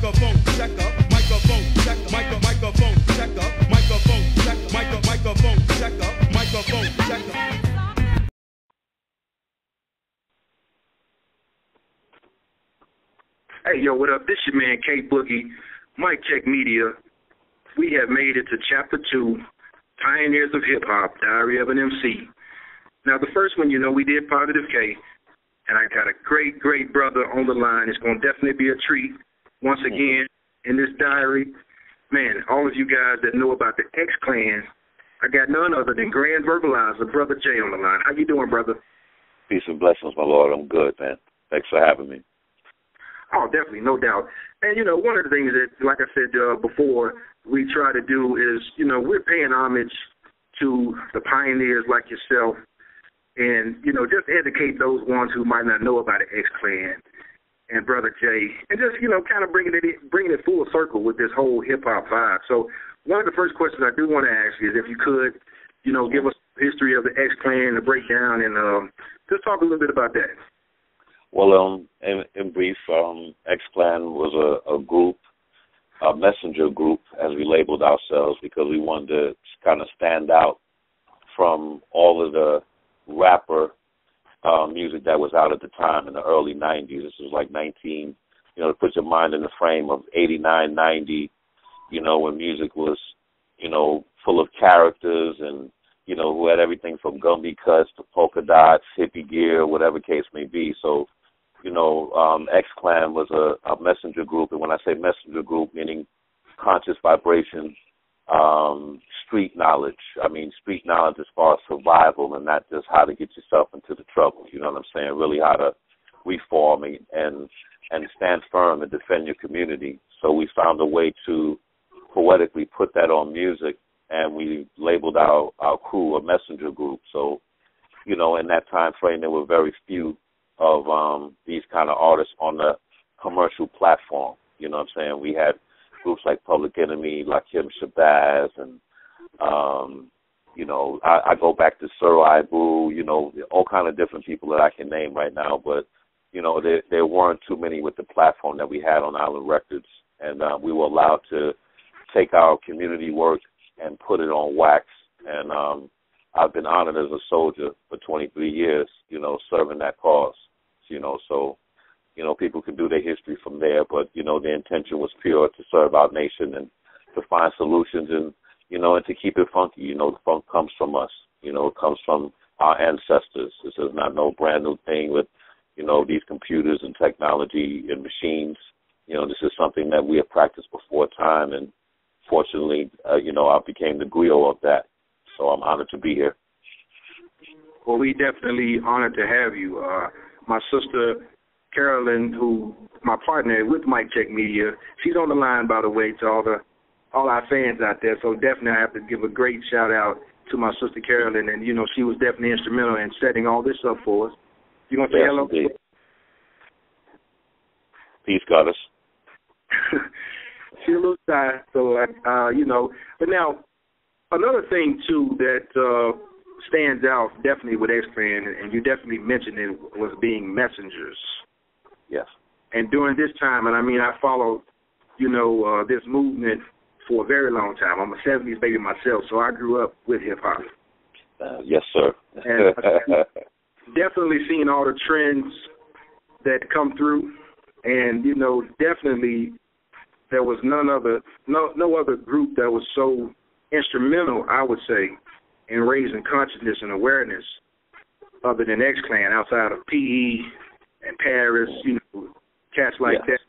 microphone checker, microphone checker, microphone checker, microphone checker, microphone checker, microphone checker. Hey, yo, what up? This your man, K Boogie, Mic Check Media. We have made it to Chapter 2, Pioneers of Hip Hop, Diary of an MC. Now, the first one, we did Positive K, and I got a great, great brother on the line. It's going to definitely be a treat. Once again, in this diary, man, all of you guys that know about the X-Clan, I got none other than Grand Verbalizer, Brother Jay on the line. How you doing, brother? Peace and blessings, my Lord. I'm good, man. Thanks for having me. Oh, definitely, no doubt. And, one of the things that, like I said before, we try to do is, we're paying homage to the pioneers like yourself and, just educate those ones who might not know about the X-Clan and Brother Jay and just, kind of bringing it full circle with this whole hip-hop vibe. So one of the first questions I do want to ask you is if you could, give us the history of the X-Clan, the breakdown, and just talk a little bit about that. Well, in brief, X-Clan was a group, a messenger group, as we labeled ourselves, because we wanted to kind of stand out from all of the rapper music that was out at the time in the early 90s. This was like to put your mind in the frame of 89, 90, when music was, full of characters and, who had everything from Gumby cuts to polka dots, hippie gear, whatever case may be. So, X-Clan was a messenger group, and when I say messenger group, meaning conscious vibration, street knowledge. I mean, street knowledge as far as survival and not just how to get yourself into the trouble. You know what I'm saying? Really how to reform and stand firm and defend your community. So we found a way to poetically put that on music, and we labeled our crew a messenger group. So, in that time frame, there were very few of these kind of artists on the commercial platform. You know what I'm saying? We had groups like Public Enemy, Lakim Shabazz, and, I go back to Sir Ibu, all kind of different people that I can name right now. But, there weren't too many with the platform that we had on Island Records. And we were allowed to take our community work and put it on wax. And I've been honored as a soldier for 23 years, serving that cause. So, people can do their history from there, but, the intention was pure to serve our nation and to find solutions and, and to keep it funky. The funk comes from us. It comes from our ancestors. This is not no brand new thing with, these computers and technology and machines. This is something that we have practiced before time, and fortunately, I became the griot of that. So I'm honored to be here. Well, we definitely honored to have you. My sister, Carolyn, who my partner with Mic Check Media, she's on the line, by the way, to all our fans out there. So definitely I have to give a great shout-out to my sister, Carolyn. And, she was definitely instrumental in setting all this up for us. You want to say hello? Indeed. Peace, goddess. She's a little shy, so, But now, another thing, too, that stands out definitely with X-Clan, and you definitely mentioned it, was being messengers. Yes. And during this time, and I followed, this movement for a very long time. I'm a 70s baby myself, so I grew up with hip-hop. Yes, sir. And definitely seen all the trends that come through, and, definitely there was no other group that was so instrumental, I would say, in raising consciousness and awareness other than X-Clan outside of PE and Paris, cats like that.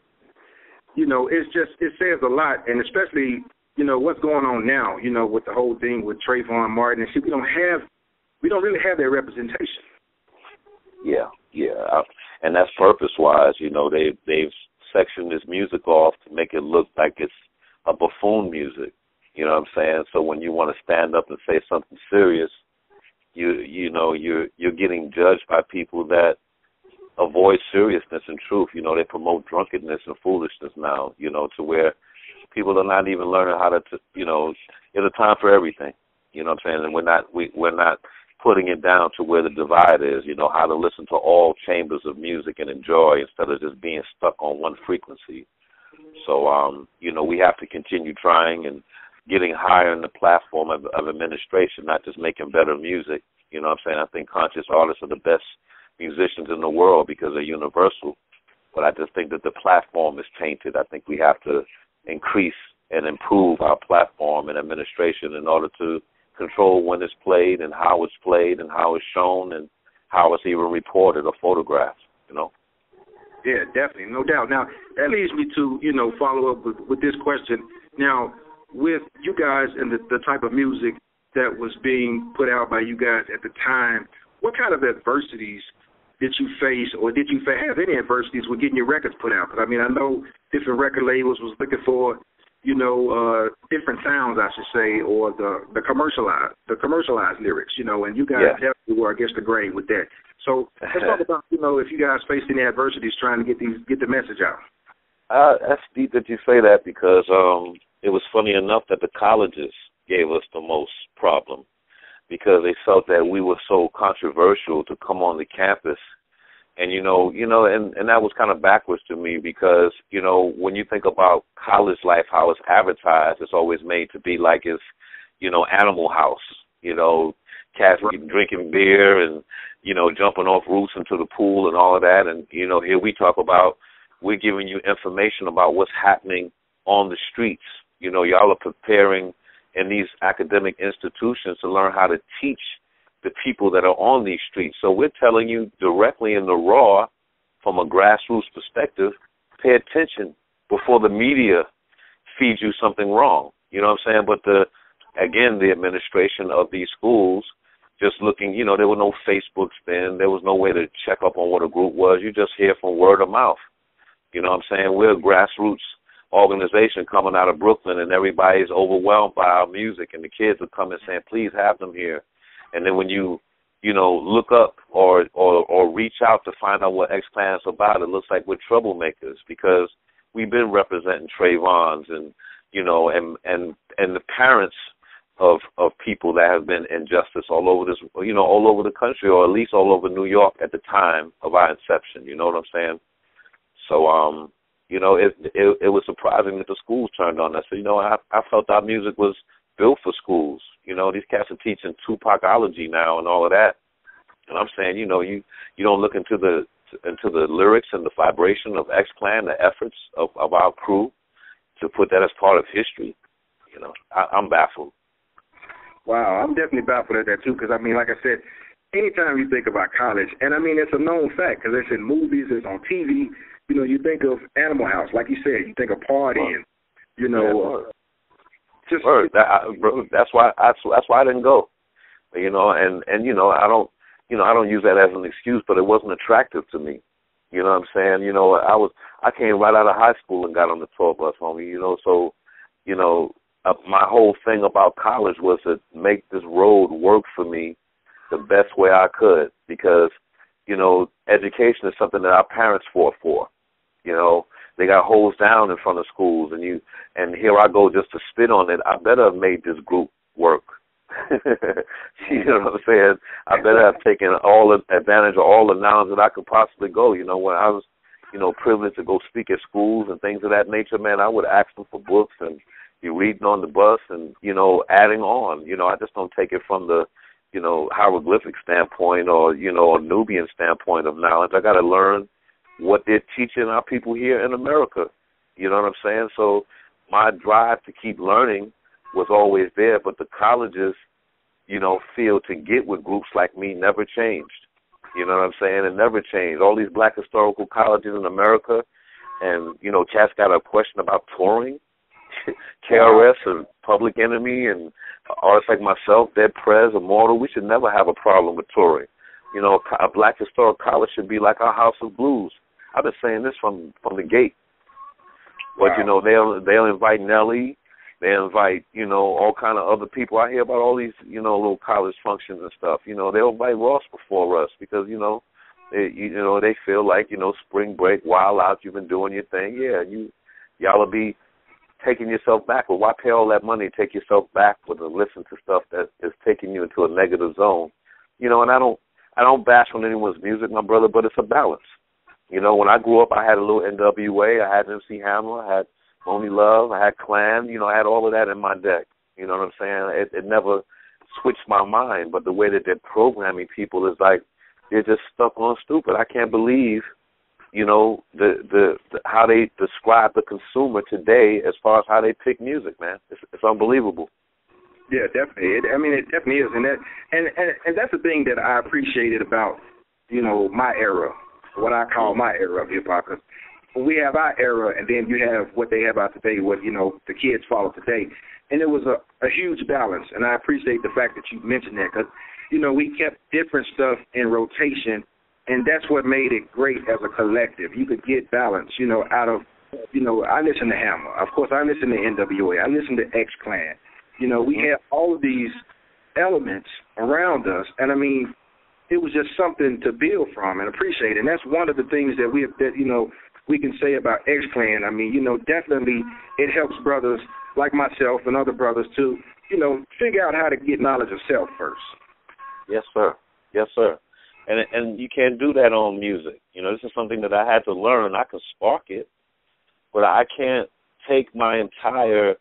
It says a lot, and especially, what's going on now, with the whole thing with Trayvon Martin. And see, we don't really have that representation. Yeah. And that's purpose-wise. They've sectioned this music off to make it look like it's a buffoon music. You know what I'm saying? So when you want to stand up and say something serious, you're getting judged by people that avoid seriousness and truth. They promote drunkenness and foolishness now, to where people are not even learning how to, there's a time for everything. You know what I'm saying? And we're not putting it down to where the divide is, how to listen to all chambers of music and enjoy instead of just being stuck on one frequency. So, we have to continue trying and getting higher in the platform of administration, not just making better music. You know what I'm saying? I think conscious artists are the best musicians in the world because they're universal. But I just think that the platform is tainted. I think we have to increase and improve our platform and administration in order to control when it's played and how it's played and how it's shown and how it's even reported or photographed, Yeah, definitely, no doubt. Now, that leads me to, follow up with this question. Now, with you guys and the type of music that was being put out by you guys at the time, what kind of adversities did you face, or did you have any adversities with getting your records put out? Because, I know different record labels was looking for, different sounds, I should say, or the commercialized lyrics, and you guys definitely were against the grain with that. So let's talk about, if you guys faced any adversities trying to get the message out. That's deep that you say that because it was funny enough that the colleges gave us the most problem because they felt that we were so controversial to come on the campus. And, and that was kind of backwards to me because, when you think about college life, how it's advertised, it's always made to be like it's, Animal House, cats drinking beer and, jumping off roofs into the pool and all of that. And, here we talk about we're giving you information about what's happening on the streets. Y'all are preparing in these academic institutions to learn how to teach the people that are on these streets. So we're telling you directly in the raw, from a grassroots perspective, pay attention before the media feeds you something wrong. You know what I'm saying? But the administration of these schools just looking, there were no Facebooks then. There was no way to check up on what a group was. You just hear from word of mouth. You know what I'm saying? We're a grassroots organization coming out of Brooklyn, and everybody's overwhelmed by our music, and the kids are coming saying, please have them here. And then when you look up or reach out to find out what X-Clan's about, it looks like we're troublemakers because we've been representing Trayvon's and the parents of people that have been injustice all over this, all over the country, or at least all over New York at the time of our inception. You know what I'm saying? So, it was surprising that the schools turned on us. So, I felt our music was built for schools. These cats are teaching Tupacology now and all of that. And I'm saying, you don't look into the lyrics and the vibration of X-Clan, the efforts of our crew to put that as part of history. I'm baffled. Wow, I'm definitely baffled at that too because, like I said, anytime you think about college, and it's a known fact because it's in movies, it's on TV, you think of Animal House, like you said, you think of partying, that's why I didn't go, and I don't use that as an excuse, but it wasn't attractive to me. You know what I'm saying? I came right out of high school and got on the tour bus, homie. So my whole thing about college was to make this road work for me the best way I could because education is something that our parents fought for. They got hosed down in front of schools, and here I go just to spit on it. I better have made this group work. You know what I'm saying? I better have taken all advantage of all the knowledge that I could possibly go. When I was, privileged to go speak at schools and things of that nature, man, I would ask them for books and be reading on the bus and, adding on. I just don't take it from the, hieroglyphic standpoint or, a Nubian standpoint of knowledge. I got to learn what they're teaching our people here in America. You know what I'm saying? So my drive to keep learning was always there, but the colleges, feel to get with groups like me never changed. You know what I'm saying? It never changed. All these black historical colleges in America and, cats got a question about touring. KRS and Public Enemy and artists like myself, Dead Prez, Immortal, we should never have a problem with touring. A black historic college should be like our House of Blues. I've been saying this from the gate. But, wow. They'll invite Nelly. They invite, all kind of other people. I hear about all these, little college functions and stuff. They'll invite Ross before us because, they feel like, spring break, wild out, you've been doing your thing. Yeah, y'all will be taking yourself back. Well, why pay all that money to take yourself backward and listen to stuff that is taking you into a negative zone? And I don't bash on anyone's music, my brother, but it's a balance. You know, when I grew up, I had a little NWA, I had MC Hammer, I had Only Love, I had Clan, you know, I had all of that in my deck. You know what I'm saying? It never switched my mind, but the way that they're programming people is like they're just stuck on stupid. I can't believe, you know, the how they describe the consumer today as far as how they pick music, man. It's unbelievable. Yeah, definitely. It definitely is, and that's the thing that I appreciated about, you know, my era, what I call my era of hip hop. Because we have our era, and then you have what they have out today, what, you know, the kids follow today, and it was a huge balance. And I appreciate the fact that you mentioned that, because, you know, we kept different stuff in rotation, and that's what made it great as a collective. You could get balance, you know, out of, you know, I listen to Hammer, of course, I listen to NWA, I listen to X-Clan. You know, we had all of these elements around us, and I mean, it was just something to build from and appreciate. And that's one of the things that you know, we can say about X-Clan. I mean, you know, definitely it helps brothers like myself and other brothers to, you know, figure out how to get knowledge of self first. Yes, sir. Yes, sir. And you can't do that on music. You know, this is something that I had to learn. I can spark it, but I can't take my entire,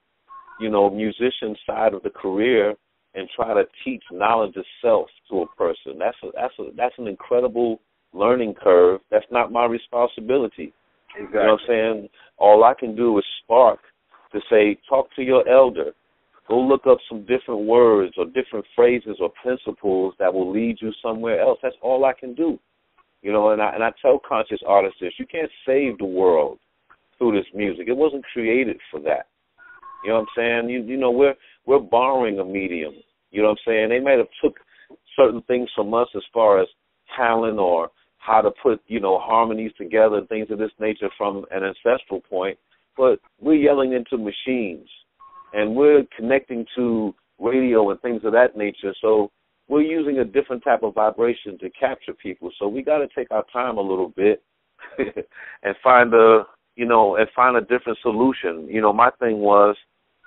you know, musician side of the career and try to teach knowledge of self to a person. That's an incredible learning curve. That's not my responsibility. Exactly. You know what I'm saying? All I can do is spark to say, talk to your elder. Go look up some different words or different phrases or principles that will lead you somewhere else. That's all I can do. You know, and I tell conscious artists this, you can't save the world through this music. It wasn't created for that. You know what I'm saying? You know, we're borrowing a medium. You know what I'm saying? They might have took certain things from us as far as talent or how to put, you know, harmonies together and things of this nature from an ancestral point, but we're yelling into machines and we're connecting to radio and things of that nature. So we're using a different type of vibration to capture people. So we got to take our time a little bit and find a different solution. You know, my thing was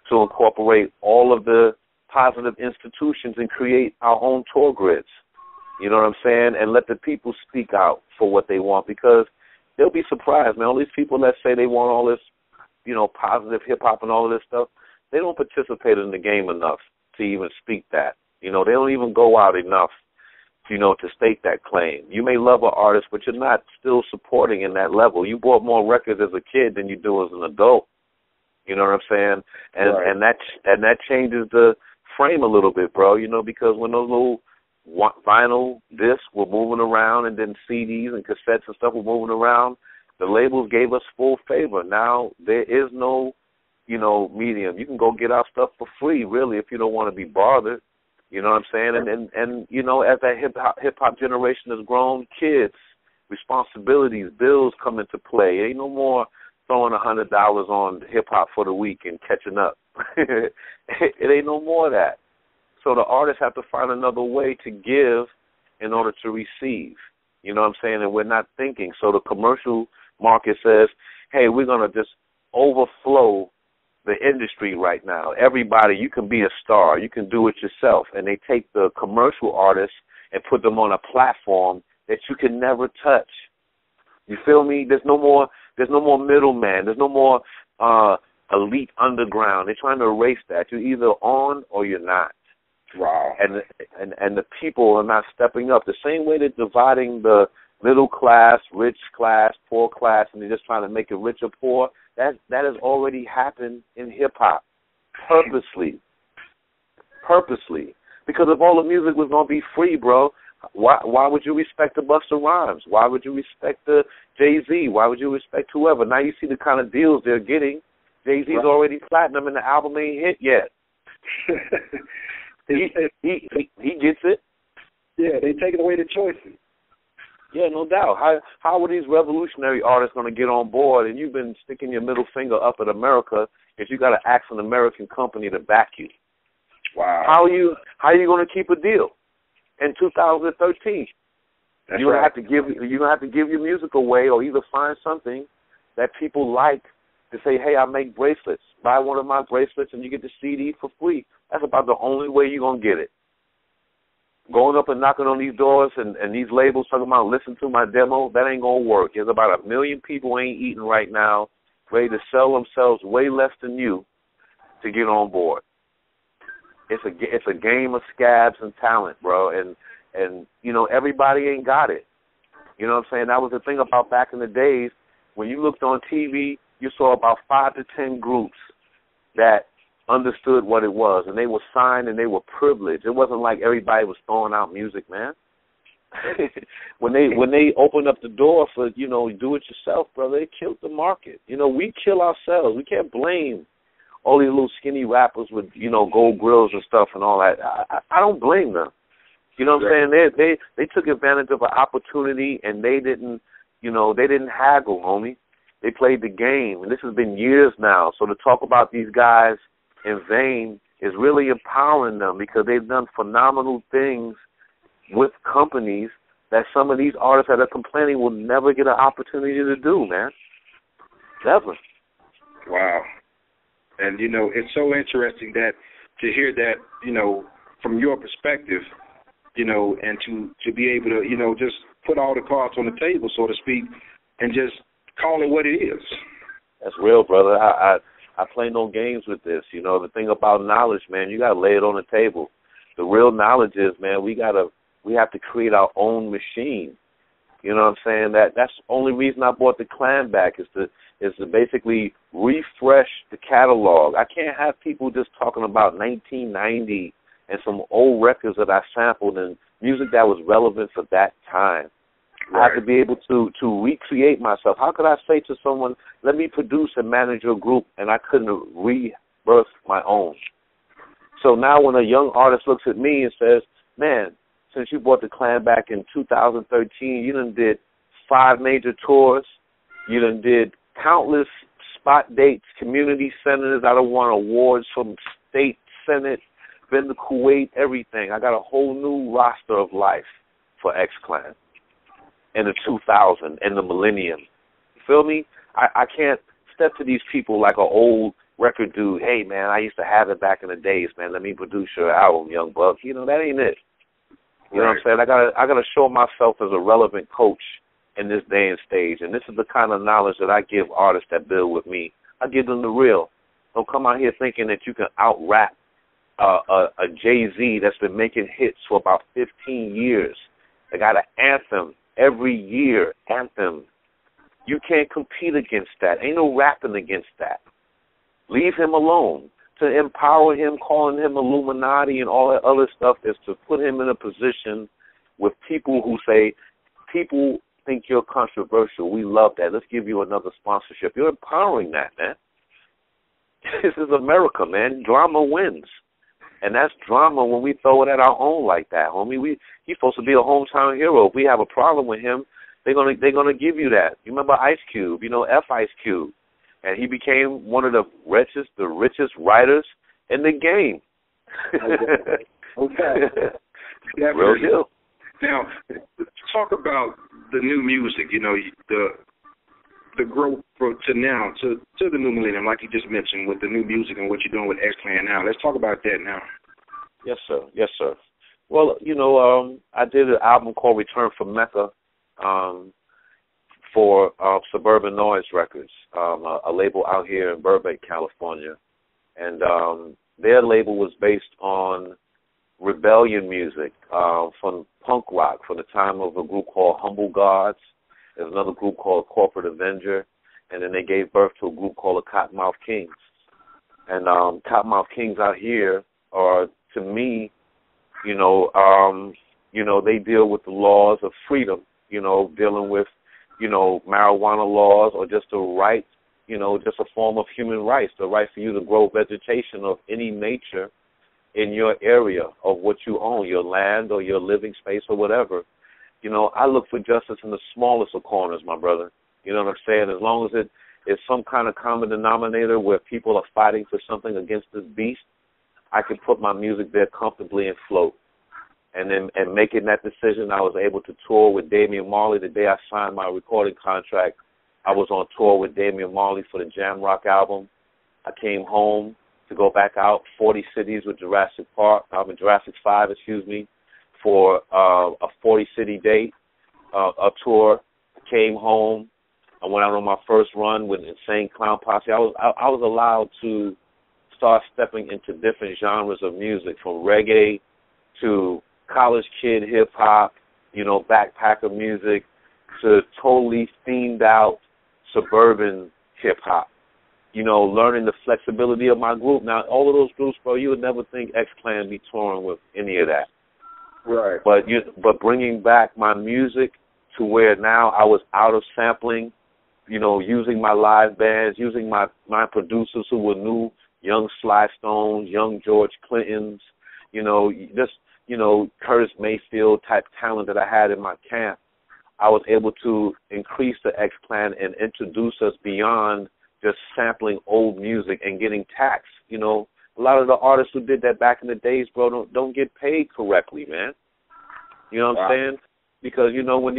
to incorporate all of the positive institutions and create our own tour grids. You know what I'm saying? And let the people speak out for what they want, because they'll be surprised, man. All these people that say they want all this, you know, positive hip-hop and all of this stuff, they don't participate in the game enough to even speak that. You know, they don't even go out enough, you know, to state that claim. You may love an artist, but you're not still supporting in that level. You bought more records as a kid than you do as an adult. You know what I'm saying? And right. and that changes the frame a little bit, bro, you know, because when those little vinyl discs were moving around and then CDs and cassettes and stuff were moving around, the labels gave us full favor. Now there is no, you know, medium. You can go get our stuff for free, really, if you don't want to be bothered. You know what I'm saying? And you know, as that hip-hop generation has grown, kids, responsibilities, bills come into play. Ain't no more throwing $100 on hip-hop for the week and catching up. It ain't no more of that. So the artists have to find another way to give in order to receive. You know what I'm saying? And we're not thinking. So the commercial market says, hey, we're going to just overflow the industry right now. Everybody, you can be a star. You can do it yourself. And they take the commercial artists and put them on a platform that you can never touch. You feel me? There's no more middleman. There's no more elite underground. They're trying to erase that. You're either on or you're not. Wow. And the people are not stepping up. The same way they're dividing the middle class, rich class, poor class, and they're just trying to make it rich or poor, that has already happened in hip-hop purposely. Because if all the music was going to be free, bro, why would you respect the Busta Rhymes? Why would you respect the Jay-Z? Why would you respect whoever? Now you see the kind of deals they're getting. Jay-Z's right. Already platinum and the album ain't hit yet. He gets it. Yeah, they taking away the choices. Yeah, no doubt. How are these revolutionary artists going to get on board? And you've been sticking your middle finger up at America if you got to ask an American company to back you. Wow. How are you going to keep a deal in 2013? That's you're right. You're gonna have to give your music away, or either find something that people like to say, hey, I make bracelets. Buy one of my bracelets and you get the CD for free. That's about the only way you're going to get it. going up and knocking on these doors and these labels talking about listen to my demo, that ain't going to work. There's about 1 million people ain't eating right now, ready to sell themselves way less than you to get on board. It's a game of scabs and talent, bro, and you know, everybody ain't got it. You know what I'm saying? That was the thing about back in the days. When you looked on TV, you saw about 5 to 10 groups that understood what it was, and they were signed and they were privileged. It wasn't like everybody was throwing out music, man. when they opened up the door for, you know, do it yourself, brother, they killed the market. You know, we kill ourselves. We can't blame all these little skinny rappers with, you know, gold grills and stuff and all that. I don't blame them. You know what I'm saying? They took advantage of an opportunity, and they didn't haggle, homie. They played the game, and this has been years now. So to talk about these guys in vain is really empowering them, because they've done phenomenal things with companies that some of these artists that are complaining will never get an opportunity to do, man. Never. Wow. And, you know, it's so interesting that to hear that, you know, from your perspective, you know, and to be able to, you know, just put all the cards on the table, so to speak, and just call it what it is. That's real, brother. I play no games with this. You know, the thing about knowledge, man, you got to lay it on the table. The real knowledge is, man, we have to create our own machine. You know what I'm saying? That's the only reason I brought the Clan back is to basically refresh the catalog. I can't have people just talking about 1990 and some old records that I sampled and music that was relevant for that time. Right. I have to be able to recreate myself. How could I say to someone, let me produce and manage your group, and I couldn't rebirth my own? So now when a young artist looks at me and says, man, since you brought the Clan back in 2013, you done did 5 major tours. You done did countless spot dates, community centers. I done won awards from state, senate, been to Kuwait, everything. I got a whole new roster of life for X-Clan in the 2000 and the millennium. You feel me? I can't step to these people like an old record dude. Hey, man, I used to have it back in the days, man. Let me produce your album, young buck. You know, that ain't it. You know what I'm saying? I gotta show myself as a relevant coach in this day and stage, and this is the kind of knowledge that I give artists that build with me. I give them the real. Don't come out here thinking that you can out-rap a Jay-Z that's been making hits for about 15 years. They got an anthem every year, anthem. You can't compete against that. Ain't no rapping against that. Leave him alone. To empower him, calling him Illuminati and all that other stuff is to put him in a position with people who say, people think you're controversial. We love that. Let's give you another sponsorship. You're empowering that, man. This is America, man. Drama wins. And that's drama when we throw it at our own like that, homie. He's supposed to be a hometown hero. If we have a problem with him, they're gonna give you that. You remember Ice Cube, you know, Ice Cube. And he became one of the richest writers in the game. Okay. Real deal. Now, talk about the new music, you know, the growth to now, to the new millennium, like you just mentioned, with the new music and what you're doing with X-Clan now. Let's talk about that now. Yes, sir. Yes, sir. Well, you know, I did an album called Return from Mecca, for Suburban Noise Records, a label out here in Burbank, California. And their label was based on rebellion music from punk rock from the time of a group called Humble Gods. There's another group called Corporate Avenger. And then they gave birth to a group called the Cottonmouth Kings. And Cottonmouth Kings out here are, to me, you know, they deal with the laws of freedom, you know, dealing with, you know, marijuana laws or just the right, you know, just a form of human rights, the right for you to grow vegetation of any nature in your area of what you own, your land or your living space or whatever. You know, I look for justice in the smallest of corners, my brother. You know what I'm saying? As long as it is some kind of common denominator where people are fighting for something against this beast, I can put my music there comfortably and float. And then making that decision, I was able to tour with Damian Marley. The day I signed my recording contract, I was on tour with Damian Marley for the Jam Rock album. I came home to go back out 40 cities with Jurassic 5, for a 40-city date, a tour. Came home. I went out on my first run with Insane Clown Posse. I was allowed to start stepping into different genres of music, from reggae to college kid hip hop, backpacker music, to totally themed out suburban hip hop. Learning the flexibility of my group. Now, all of those groups, bro, you would never think X-Clan be touring with any of that. Right. But bringing back my music to where now I was out of sampling, using my live bands, using my producers who were new, young Sly Stones, young George Clintons, Curtis Mayfield type talent that I had in my camp. I was able to increase the X-Clan and introduce us beyond just sampling old music and getting taxed. A lot of the artists who did that back in the days, bro, don't get paid correctly, man. You know what I'm saying? Because when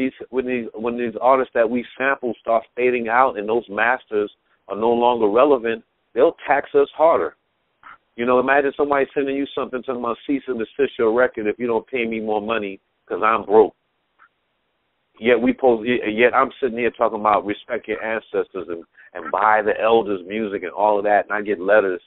these artists that we sample start fading out and those masters are no longer relevant, they'll tax us harder. Imagine somebody sending you something talking about cease and desist your record if you don't pay me more money because I'm broke. Yet I'm sitting here talking about respect your ancestors and buy the elders' music and all of that, and I get letters,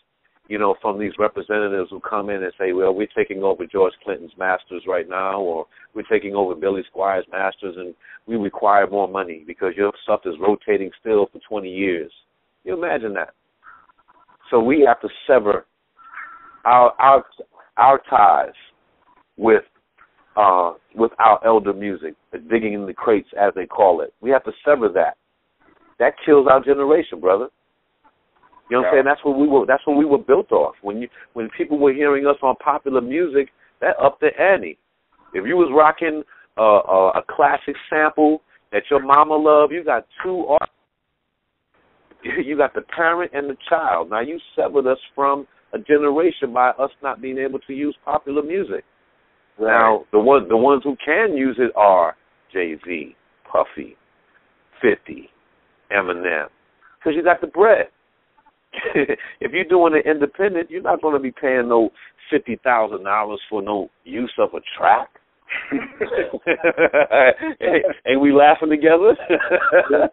from these representatives who come in and say, well, we're taking over George Clinton's masters right now, or we're taking over Billy Squire's masters, and we require more money because your stuff is rotating still for 20 years. You imagine that? So we have to sever our ties with our elder music, the digging in the crates, as they call it. We have to sever that. That kills our generation, brother. You know what I'm saying? That's what we were built off. When people were hearing us on popular music, that upped the ante. If you was rocking a classic sample that your mama loved, you got two artists. You got the parent and the child. Now you severed us from a generation by us not being able to use popular music. Right. Now the ones who can use it are Jay-Z, Puffy, 50, Eminem, because you got the bread. If you're doing it independent, you're not going to be paying no $50,000 for no use of a track. Ain't we laughing together?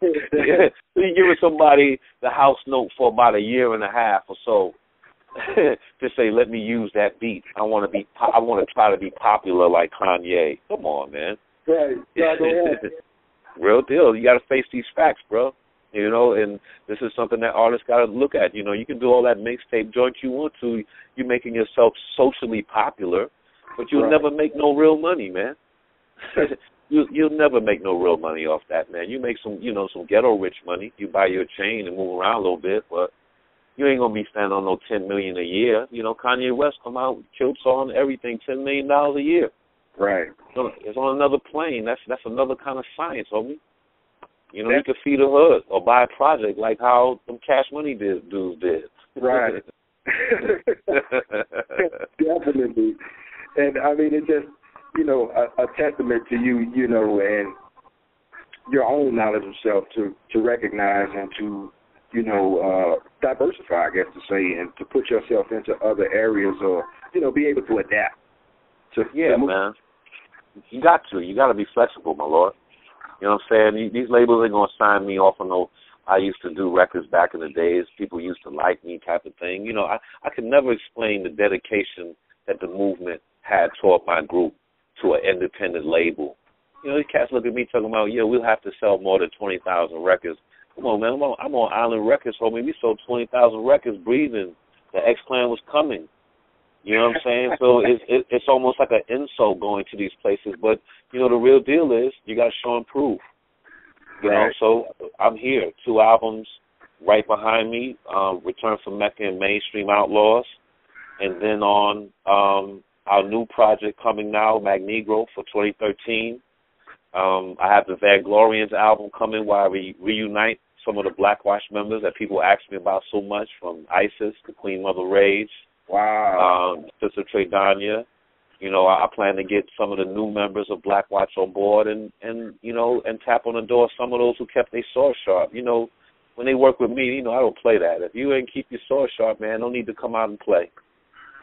You're giving somebody the house note for about a year and a half or so to say, let me use that beat. I want to try to be popular like Kanye. Come on, man. Right. Real deal. You got to face these facts, bro. And this is something that artists got to look at. You can do all that mixtape joint you want to. You're making yourself socially popular, but you'll never make no real money, man. You'll never make no real money off that, man. You make some ghetto rich money. You buy your chain and move around a little bit, but you ain't gonna be standing on no $10 million a year. Kanye West come out, killed song, everything, $10 million a year. Right. So it's on another plane. That's another kind of science, homie. You could feed a hood or buy a project like how them Cash Money dudes did. Right. Definitely. And I mean, it's just, a testament to you, and your own knowledge of self to recognize and to, diversify, I guess to say, and to put yourself into other areas or, be able to adapt. Man. You got to be flexible, my lord. You know what I'm saying? These labels ain't going to sign me off on no, I used to do records back in the days. People used to like me type of thing. I could never explain the dedication that the movement had toward my group to an independent label. These cats look at me talking about, we'll have to sell more than 20,000 records. Come on, man. I'm on Island Records, homie. We sold 20,000 records breathing. The X-Clan was coming. You know what I'm saying? So it's almost like an insult going to these places. But, the real deal is you got to show and prove. So I'm here. 2 albums right behind me, Return from Mecca and Mainstream Outlaws. And then on our new project coming now, Magnegro, for 2013. I have the Vaglorians album coming where I reunite some of the Blackwatch members that people ask me about so much, from Isis to Queen Mother Rage. Wow. Sister Tradania. I plan to get some of the new members of Blackwatch on board and tap on the door of some of those who kept their sword sharp. When they work with me, I don't play that. If you ain't keep your sword sharp, man, no need to come out and play.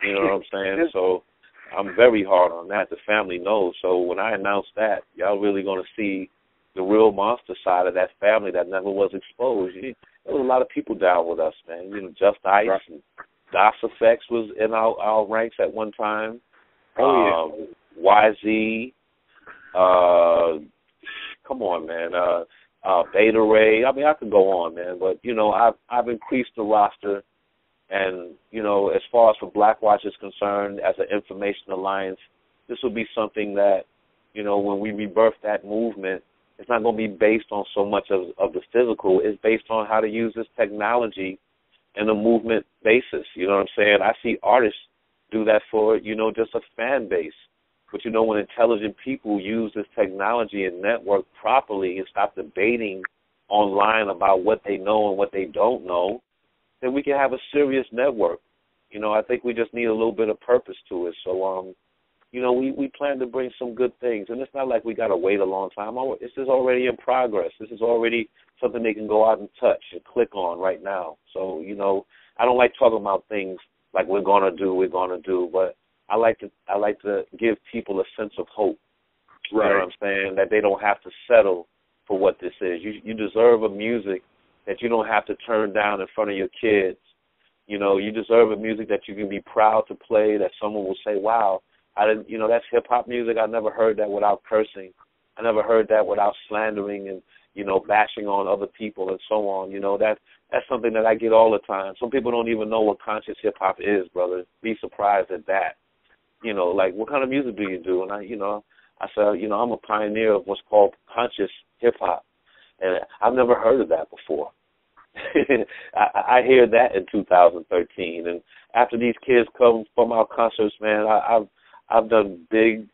You know what I'm saying? So I'm very hard on that. The family knows. So when I announce that, y'all really going to see the real monster side of that family that never was exposed. There was a lot of people down with us, man. You know, Just Ice and DOS Effects was in our ranks at one time. YZ, come on, man. Beta Ray. I mean, I could go on, man. But, you know, I've increased the roster. And, you know, as far as for Black Watch is concerned, as an information alliance, this will be something that, you know, when we rebirth that movement, it's not going to be based on so much of the physical. It's based on how to use this technology in a movement basis. You know what I'm saying? I see artists do that for, you know, just a fan base. But, you know, when intelligent people use this technology and network properly and stop debating online about what they know and what they don't know, then we can have a serious network. You know, I think we just need a little bit of purpose to it. So, you know, we plan to bring some good things. And it's not like we got to wait a long time. This is already in progress. This is already something they can go out and touch and click on right now. So, you know, I don't like talking about things like we're going to do, but I like to give people a sense of hope. Right. You know what I'm saying? That they don't have to settle for what this is. You deserve a music that you don't have to turn down in front of your kids. You know, you deserve a music that you can be proud to play, that someone will say, wow, you know, that's hip-hop music. I never heard that without cursing. I never heard that without slandering and, you know, bashing on other people and so on. You know, that's something that I get all the time. Some people don't even know what conscious hip-hop is, brother. Be surprised at that. You know, like, what kind of music do you do? And I said, you know, I'm a pioneer of what's called conscious hip-hop. And I've never heard of that before. I hear that in 2013. And after these kids come from our concerts, man, I've done big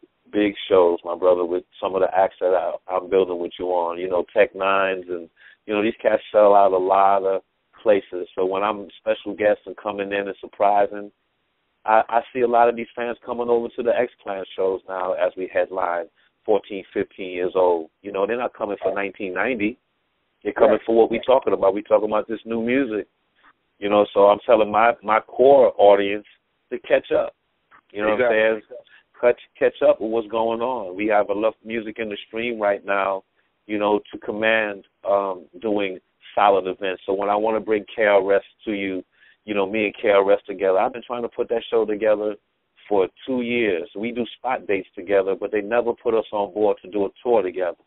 shows, my brother, with some of the acts that I'm building with you on. You know, Tech Nines, and, you know, these cats sell out a lot of places. So when I'm special guests and coming in and surprising, I see a lot of these fans coming over to the X-Clan shows now as we headline 14, 15 years old. You know, they're not coming for 1990. They're coming for what we're talking about. We're talking about this new music. You know, so I'm telling my core audience to catch up. You know what I'm saying? Catch up with what's going on. We have enough music in the stream right now, you know, to command doing solid events. So when I want to bring KRS to you, you know, me and KRS together, I've been trying to put that show together for 2 years. We do spot dates together, but they never put us on board to do a tour together.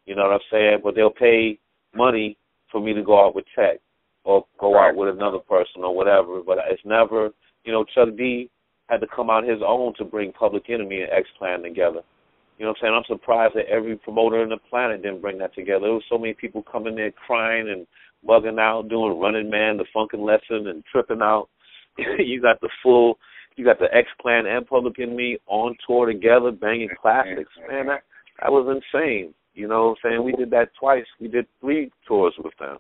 You know what I'm saying? But they'll pay money for me to go out with Tech or go out with another person or whatever. But it's never, you know, Chuck D had to come out his own to bring Public Enemy and X-Clan together. You know what I'm saying? I'm surprised that every promoter on the planet didn't bring that together. There was so many people coming there crying and bugging out, doing Running Man, the Funkin' Lesson, and tripping out. You got the X-Clan and Public Enemy on tour together, banging classics. Man, that was insane. You know what I'm saying? We did that twice. We did 3 tours with them.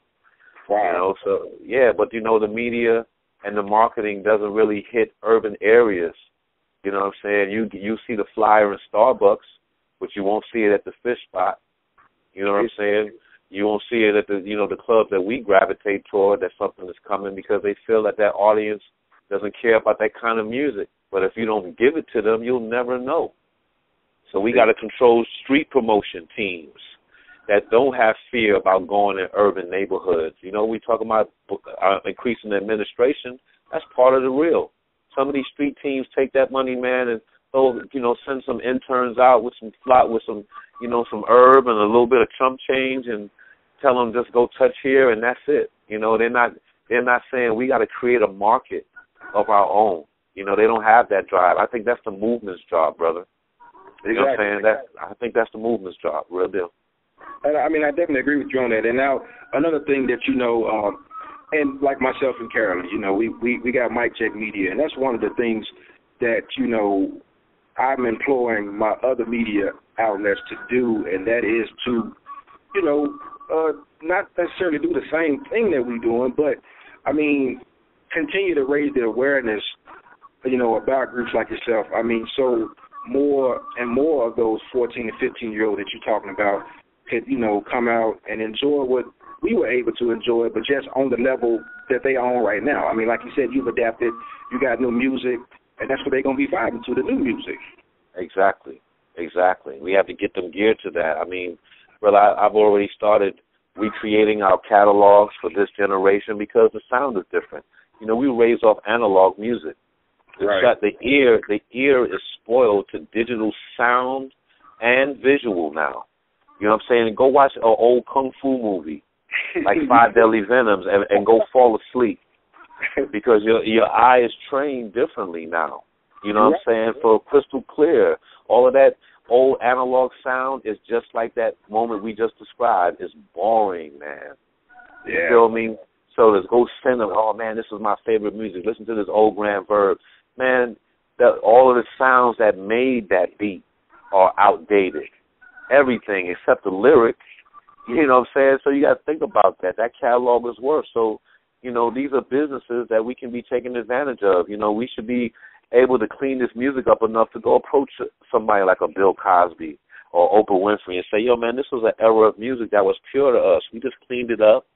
Wow. You know, so, yeah, but, you know, the media and the marketing doesn't really hit urban areas. You know what I'm saying? You see the flyer in Starbucks, but you won't see it at the fish spot. You know what I'm saying? You won't see it at the, you know, the clubs that we gravitate toward, that something is coming, because they feel that audience doesn't care about that kind of music. But if you don't give it to them, you'll never know. So we got to control street promotion teams that don't have fear about going in urban neighborhoods. You know, we talk about increasing the administration. That's part of the real. Some of these street teams take that money, man, and send some interns out with some you know, some herb and a little bit of chump change, and tell them just go touch here and that's it. You know, they're not saying we got to create a market of our own. You know, they don't have that drive. I think that's the movement's job, brother. You know what I'm saying? I think that's the movement's job, real deal. And I mean, I definitely agree with you on that. And now another thing that, you know, and like myself and Carolyn, you know, we got Mic Check Media, and that's one of the things that, you know, I'm employing my other media outlets to do, and that is to, you know, not necessarily do the same thing that we're doing, but, I mean, continue to raise the awareness, you know, about groups like yourself. I mean, so more and more of those 14 and 15-year-olds that you're talking about could, you know, come out and enjoy what we were able to enjoy, but just on the level that they are on right now. I mean, like you said, you've adapted, you got new music, and that's what they're going to be vibing to, the new music. Exactly. We have to get them geared to that. I mean, brother, I've already started recreating our catalogs for this generation because the sound is different. You know, we raised off analog music. Right. The ear is spoiled to digital sound and visual now. You know what I'm saying? Go watch an old kung fu movie like Five Deadly Venoms and go fall asleep because your eye is trained differently now. You know what I'm saying? For crystal clear, all of that old analog sound is just like that moment we just described. It's boring, man. Yeah. You feel me? So let's go send them, oh, man, this is my favorite music. Listen to this old Grand Verb. Man, all of the sounds that made that beat are outdated. Everything except the lyric, you know what I'm saying? So you got to think about that. That catalog is worth. So, you know, these are businesses that we can be taking advantage of. You know, we should be able to clean this music up enough to go approach somebody like a Bill Cosby or Oprah Winfrey and say, yo, man, this was an era of music that was pure to us. We just cleaned it up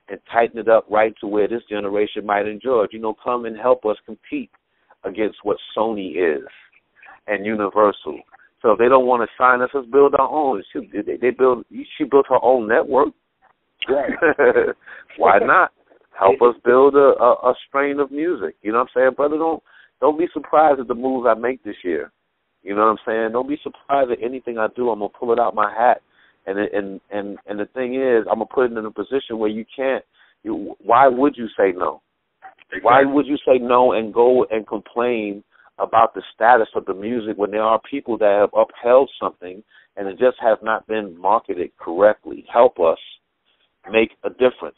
and tightened it up right to where this generation might enjoy it. You know, come and help us compete against what Sony is and Universal. So if they don't want to sign us, let's build our own. She built her own network. Right. Why not? Help us build a strain of music. You know what I'm saying? Brother, don't be surprised at the moves I make this year. You know what I'm saying? Don't be surprised at anything I do. I'm going to pull it out my hat. And the thing is, I'm going to put it in a position where you can't. Why would you say no? Exactly. Why would you say no and go and complain about the status of the music when there are people that have upheld something and it just has not been marketed correctly? Help us make a difference.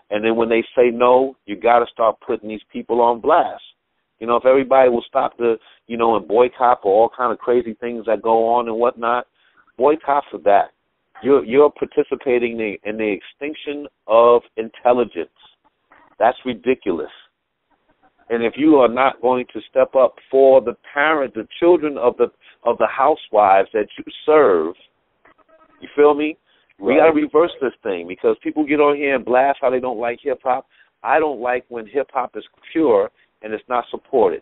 And then when they say no, you got to start putting these people on blast. You know, if everybody will stop and boycott for all kind of crazy things that go on and whatnot, boycott for that. You're participating in the extinction of intelligence. That's ridiculous. And if you are not going to step up for the children of the housewives that you serve, you feel me? We got to reverse this thing because people get on here and blast how they don't like hip-hop. I don't like when hip-hop is pure and it's not supported.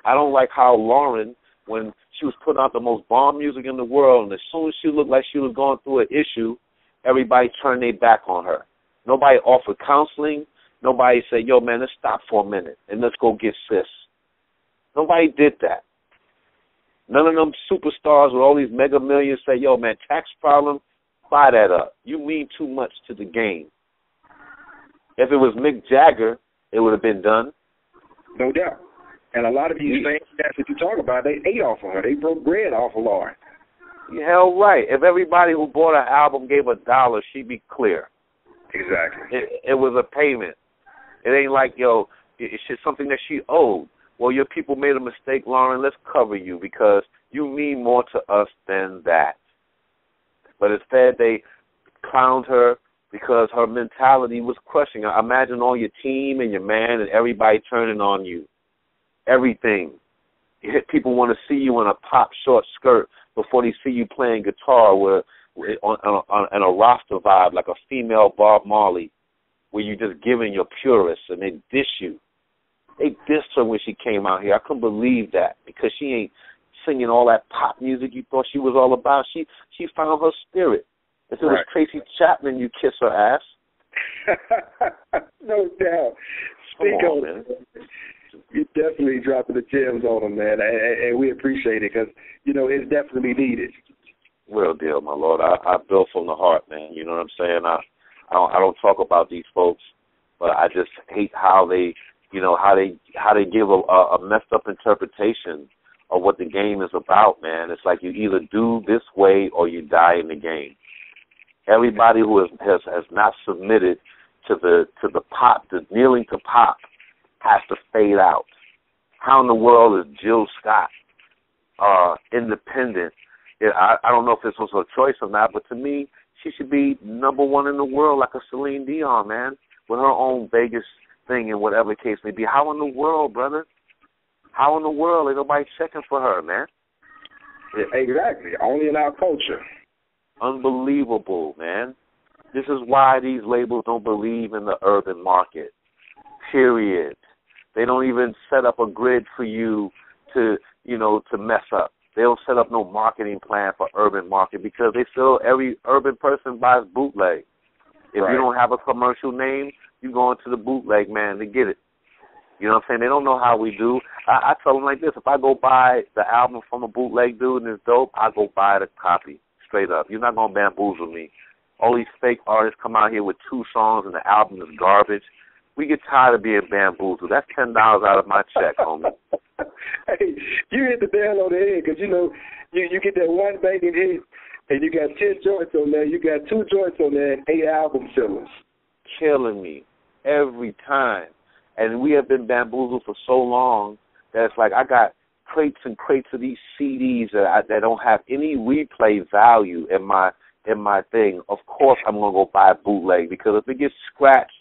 I don't like how Lauren, when she was putting out the most bomb music in the world, and as soon as she looked like she was going through an issue, everybody turned their back on her. Nobody offered counseling. Nobody said, yo, man, let's stop for a minute and let's go get sis. Nobody did that. None of them superstars with all these mega millions say, yo, man, tax problem, buy that up. You mean too much to the game. If it was Mick Jagger, it would have been done. No doubt. And a lot of these things that you talk about, they ate off of her. They broke bread off of Lauren. You're hell right. If everybody who bought an album gave $1, she'd be clear. Exactly. It was a payment. It ain't like, yo, it's just something that she owed. Well, your people made a mistake, Lauren. Let's cover you because you mean more to us than that. But instead, they clowned her because her mentality was crushing her. Imagine all your team and your man and everybody turning on you. Everything. People want to see you in a pop short skirt before they see you playing guitar on a roster vibe like a female Bob Marley, where you just giving your purists and they diss you. They dissed her when she came out here. I couldn't believe that because she ain't singing all that pop music you thought she was all about. She found her spirit. If it was Tracy Chapman, you kiss her ass. No doubt. Speak on it. You're definitely dropping the gems on them, man, and we appreciate it because, you know, it's definitely needed. Real deal, my Lord. I build from the heart, man. You know what I'm saying? I don't talk about these folks, but I just hate how they, how they give a messed up interpretation of what the game is about, man. It's like you either do this way or you die in the game. Everybody who has not submitted to the pop, the kneeling to pop, has to fade out. How in the world is Jill Scott independent? I don't know if this was her choice or not, but to me, she should be number one in the world like a Celine Dion, man, with her own Vegas thing and whatever the case may be. How in the world, brother? How in the world ain't nobody checking for her, man? Exactly. Only in our culture. Unbelievable, man. This is why these labels don't believe in the urban market, period. They don't even set up a grid for you to mess up. They don't set up no marketing plan for urban market because they feel every urban person buys bootleg. If you don't have a commercial name, you go into the bootleg man to get it. You know what I'm saying? They don't know how we do. I tell them like this: if I go buy the album from a bootleg dude and it's dope, I go buy the copy straight up. You're not gonna bamboozle me. All these fake artists come out here with 2 songs and the album is garbage. We get tired of being bamboozled. That's $10 out of my check, homie. Hey, you hit the nail on the head because, you get that one banging hit and you got 10 joints on there. You got 2 joints on there and 8 album sellers. Killing me every time. And we have been bamboozled for so long that it's like I got crates and crates of these CDs that don't have any replay value in my thing. Of course I'm going to go buy a bootleg because if it gets scratched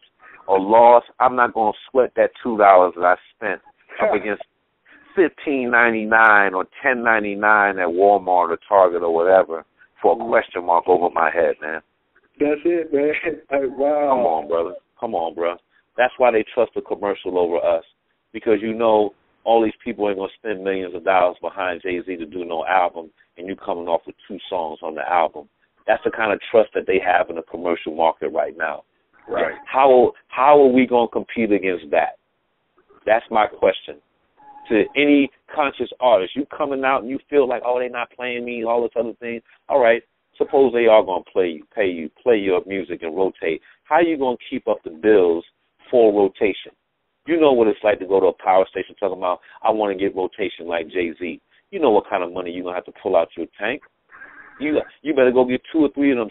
or lost, I'm not going to sweat that $2 that I spent up against $15.99 or $10.99 at Walmart or Target or whatever for a question mark over my head, man. That's it, man. Wow. Come on, brother. Come on, bro. That's why they trust the commercial over us, because all these people ain't going to spend millions of dollars behind Jay-Z to do no album, and you coming off with 2 songs on the album. That's the kind of trust that they have in the commercial market right now. Right. How are we going to compete against that? That's my question. To any conscious artist, you coming out and you feel like, oh, they're not playing me, all this other thing. All right, suppose they are going to play your music and rotate. How are you going to keep up the bills for rotation? You know what it's like to go to a power station talking about, I want to get rotation like Jay-Z. You know what kind of money you're going to have to pull out your tank. You better go get 2 or 3 of them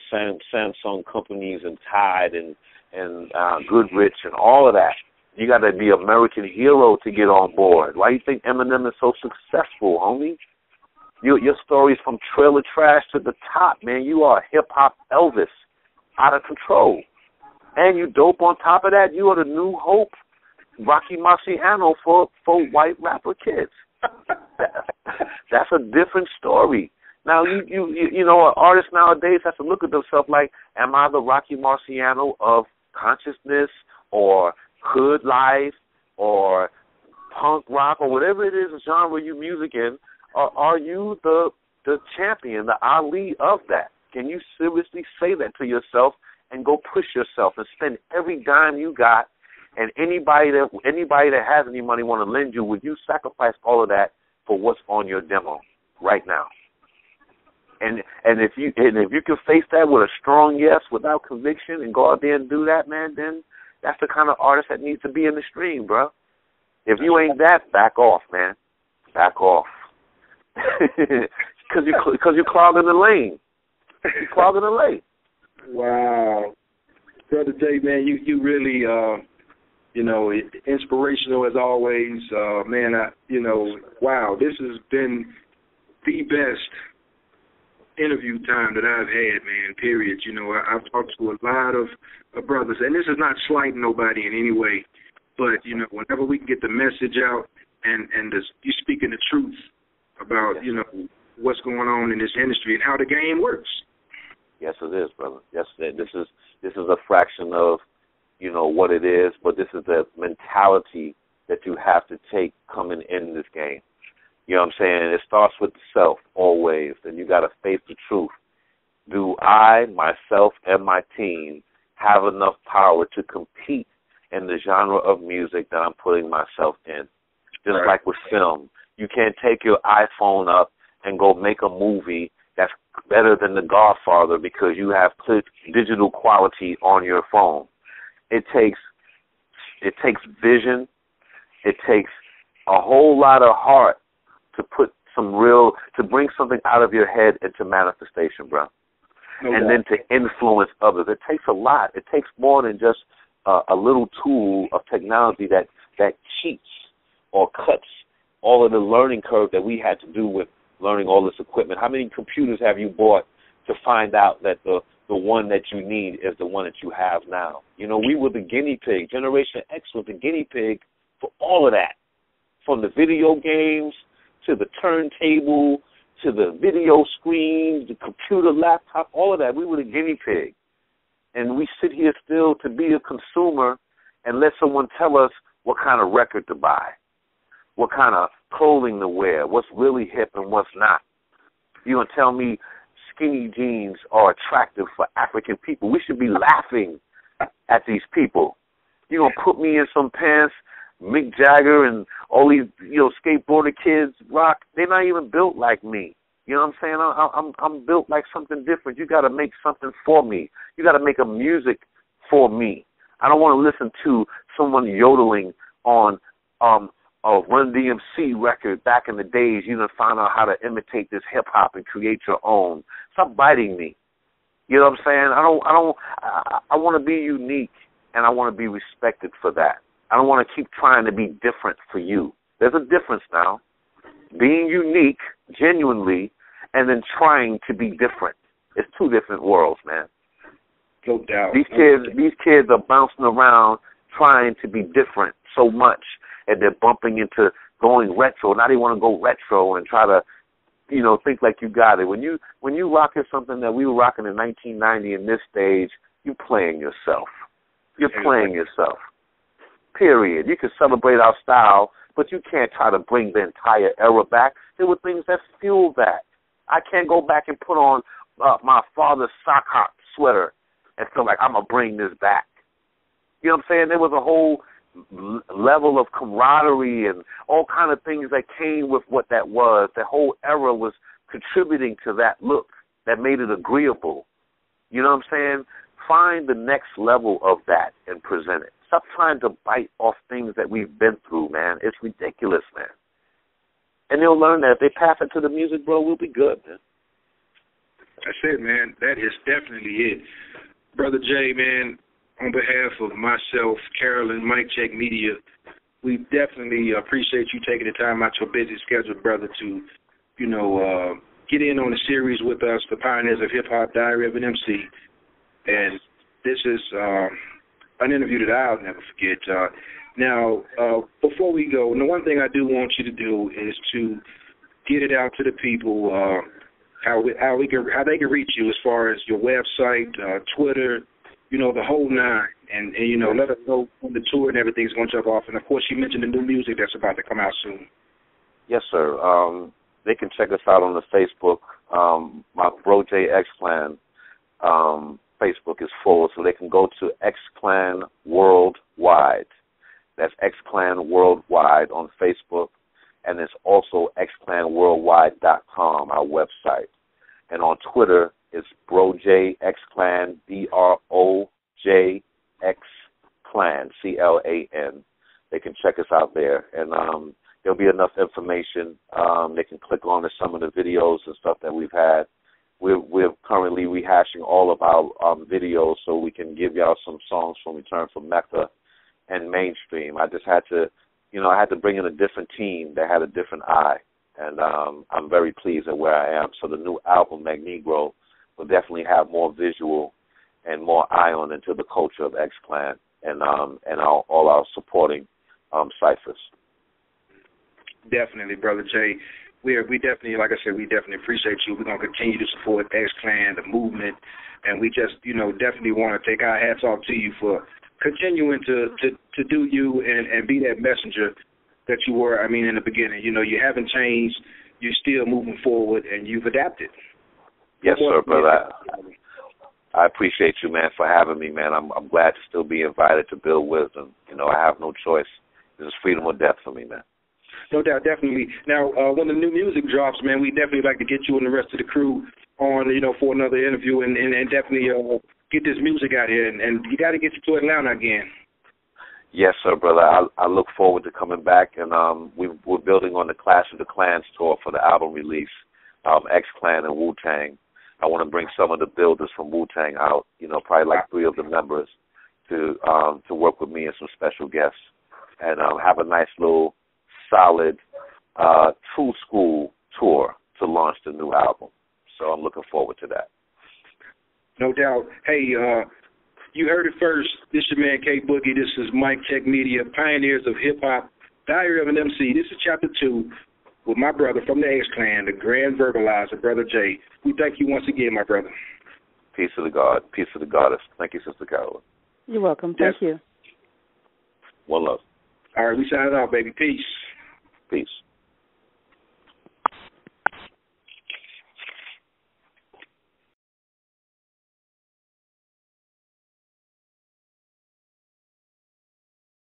Samsung companies and Tide and Goodrich and all of that. You got to be American hero to get on board. Why do you think Eminem is so successful, homie? Your story's from trailer trash to the top, man. You are hip-hop Elvis, out of control. And you dope on top of that. You are the new hope, Rocky Marciano for white rapper kids. That's a different story. Now, you know, an artist nowadays has to look at themselves like, am I the Rocky Marciano of consciousness or hood life or punk rock or whatever it is, genre you music in? Or are you the champion, the Ali of that? Can you seriously say that to yourself and go push yourself and spend every dime you got? And anybody that has any money want to lend you, would you sacrifice all of that for what's on your demo right now? And if you can face that with a strong yes without conviction and go out there and do that, man, then that's the kind of artist that needs to be in the stream, bro. If you ain't that, back off, man. Back off. Because you're clogging the lane. You're clogging the lane. Wow. Brother Jay, man, you really, inspirational as always. Man, wow, this has been the best interview time that I've had, man, period. I've talked to a lot of brothers, and this is not slighting nobody in any way, but, whenever we can get the message out and you speaking the truth about, what's going on in this industry and how the game works. Yes, it is, brother. Yes, this is a fraction of, what it is, but this is the mentality that you have to take coming in this game. You know what I'm saying? It starts with the self always, and you got to face the truth. Do I, myself, and my team have enough power to compete in the genre of music that I'm putting myself in? Just right. Like with film. You can't take your iPhone up and go make a movie that's better than The Godfather because you have digital quality on your phone. It takes vision. It takes a whole lot of heart to bring something out of your head into manifestation, bro. And then to influence others. It takes a lot. It takes more than just a little tool of technology that cheats or cuts all of the learning curve that we had to do with learning all this equipment. How many computers have you bought to find out that the one that you need is the one that you have now? We were the guinea pig. Generation X was the guinea pig for all of that, from the video games to the turntable to the video screen, the computer, laptop, all of that. We were the guinea pig. And we sit here still to be a consumer and let someone tell us what kind of record to buy, what kind of clothing to wear, what's really hip and what's not. You're going to tell me skinny jeans are attractive for African people. We should be laughing at these people. You're going to put me in some pants Mick Jagger and all these, skateboarder kids rock. They're not even built like me. You know what I'm saying? I'm built like something different. You got to make something for me. You got to make a music for me. I don't want to listen to someone yodeling on a Run DMC record back in the days. You didn't find out how to imitate this hip hop and create your own. Stop biting me. You know what I'm saying? I want to be unique, and I want to be respected for that. I don't want to keep trying to be different for you. There's a difference now. Being unique, genuinely, and then trying to be different. It's two different worlds, man. No doubt. These kids are bouncing around trying to be different so much, and they're bumping into going retro. Now they want to go retro and try to, think like you got it. When you rocking something that we were rocking in 1990 in this stage, you're playing yourself. You're playing yourself. Period. You can celebrate our style, but you can't try to bring the entire era back. There were things that fueled that. I can't go back and put on my father's sock hop sweater and feel like I'm going to bring this back. You know what I'm saying? There was a whole level of camaraderie and all kind of things that came with what that was. The whole era was contributing to that look that made it agreeable. You know what I'm saying? Find the next level of that and present it. Stop trying to bite off things that we've been through, man. It's ridiculous, man. And they'll learn that if they pass it to the music, bro, we'll be good, man. That's it, man. That is definitely it. Brother Jay, man, on behalf of myself, Carolyn, Mic Check Media, we definitely appreciate you taking the time out your busy schedule, brother, to, get in on the series with us, The Pioneers of Hip Hop, Diary of an MC. And this is an interview that I'll never forget. Now, before we go, the one thing I do want you to do is to get it out to the people, how they can reach you as far as your website, Twitter, the whole nine, and let us know when the tour and everything's going to jump off. And of course, you mentioned the new music that's about to come out soon. Yes, sir. They can check us out on the Facebook. My Bro J X Clan Facebook is full, so they can go to X Clan Worldwide. That's X Clan Worldwide on Facebook, and it's also xclanworldwide.com, our website. And on Twitter, it's BroJ X Clan, BROJ X Clan, CLAN. They can check us out there, and there'll be enough information. They can click on to some of the videos and stuff that we've had. We're currently rehashing all of our videos so we can give y'all some songs from Return from Mecca and Mainstream. I just had to, I had to bring in a different team that had a different eye, and I'm very pleased at where I am. So the new album, Magnegro, will definitely have more visual and more eye on into the culture of X Clan and all our supporting ciphers. Definitely, Brother Jay. We definitely, like I said, we definitely appreciate you. We're going to continue to support X Clan, the movement, and we just, definitely want to take our hats off to you for continuing to do you and be that messenger that you were, in the beginning. You haven't changed. You're still moving forward, and you've adapted. Yes, sir, brother. I appreciate you, man, for having me, man. I'm glad to still be invited to Build Wisdom. I have no choice. This is freedom or death for me, man. No doubt, definitely. Now, when the new music drops, man, we definitely like to get you and the rest of the crew on, for another interview and definitely get this music out here. And you got to get you to Atlanta again. Yes, sir, brother. I look forward to coming back, and we're building on the Clash of the Clans tour for the album release, X Clan and Wu-Tang. I want to bring some of the builders from Wu-Tang out, probably like 3 of the members to work with me and some special guests and have a nice little solid true school tour to launch the new album. So I'm looking forward to that. No doubt. Hey, you heard it first. This is your man K Boogie. This is Mic Check Media, Pioneers of Hip Hop, Diary of an MC. This is Chapter 2 with my brother from the X Clan, the Grand Verbalizer, Brother Jay. We thank you once again, my brother. Peace to the God. Peace to the Goddess. Thank you, Sister Carolyn. You're welcome. Thank you. One love. All right, we signing off, baby. Peace. Peace.